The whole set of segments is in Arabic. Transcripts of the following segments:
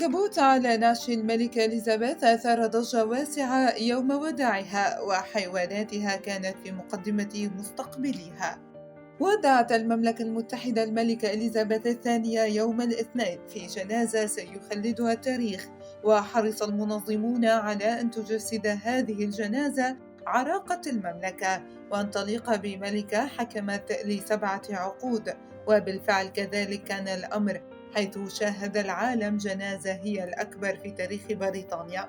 العنكبوت على نعش الملكة إليزابيث أثار ضجة واسعة يوم وداعها، وحيواناتها كانت في مقدمة مستقبليها. ودعت المملكة المتحدة الملكة إليزابيث الثانية يوم الاثنين في جنازة سيخلدها التاريخ، وحرص المنظمون على أن تجسد هذه الجنازة عراقة المملكة، وأن تليق بملكة حكمت ل7 عقود. وبالفعل كذلك كان الأمر، حيث شاهد العالم جنازة هي الأكبر في تاريخ بريطانيا.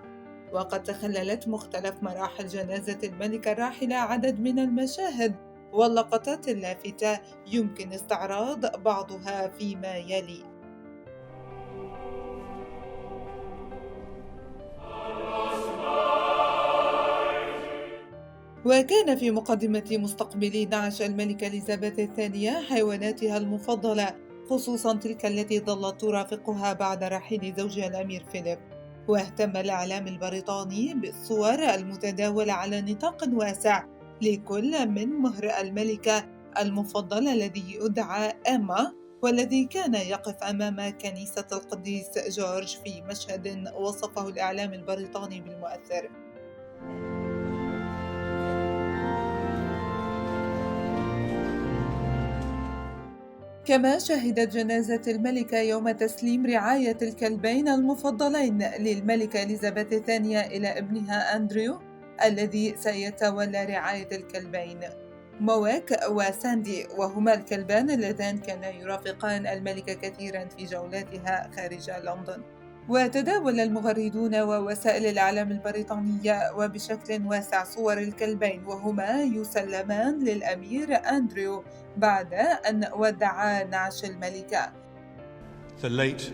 وقد تخللت مختلف مراحل جنازة الملكة الراحلة عدد من المشاهد واللقطات اللافتة، يمكن استعراض بعضها فيما يلي. وكان في مقدمة مستقبلي نعش الملكة إليزابيث الثانية حيواناتها المفضلة، خصوصا تلك التي ظلت ترافقها بعد رحيل زوجها الأمير فيليب. واهتم الإعلام البريطاني بالصور المتداولة على نطاق واسع لكل من مهر الملكة المفضل الذي يدعى إما، والذي كان يقف أمام كنيسة القديس جورج في مشهد وصفه الإعلام البريطاني بالمؤثر. كما شهدت جنازة الملكة يوم تسليم رعاية الكلبين المفضلين للملكة إليزابيث الثانية إلى ابنها أندريو، الذي سيتولى رعاية الكلبين مويك وساندي، وهما الكلبان اللذان كانا يرافقان الملكة كثيرا في جولاتها خارج لندن. وتداول المغردون ووسائل الإعلام البريطانية وبشكل واسع صور الكلبين وهما يسلمان للأمير أندريو بعد أن ودعا نعش الملكة. The late,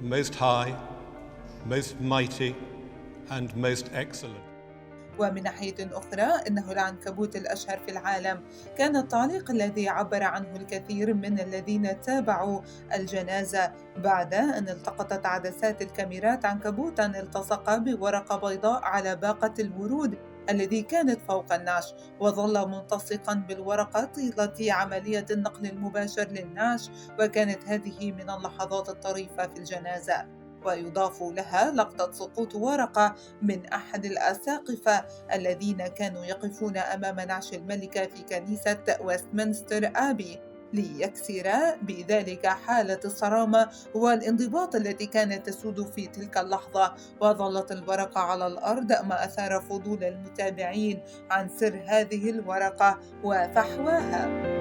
most high, most mighty and most excellent. ومن ناحية أخرى إنه العنكبوت الأشهر في العالم كان التعليق الذي عبر عنه الكثير من الذين تابعوا الجنازة بعد أن التقطت عدسات الكاميرات عنكبوتا التصق بورقة بيضاء على باقة الورود الذي كانت فوق النعش، وظل ملتصقا بالورقة طيلة عملية النقل المباشر للنعش، وكانت هذه من اللحظات الطريفة في الجنازة. ويضاف لها لقطة سقوط ورقة من أحد الأساقفة الذين كانوا يقفون أمام نعش الملكة في كنيسة ويستمنستر آبي، ليكسر بذلك حالة الصرامة والانضباط التي كانت تسود في تلك اللحظة. وظلت الورقة على الأرض، ما أثار فضول المتابعين عن سر هذه الورقة وفحواها.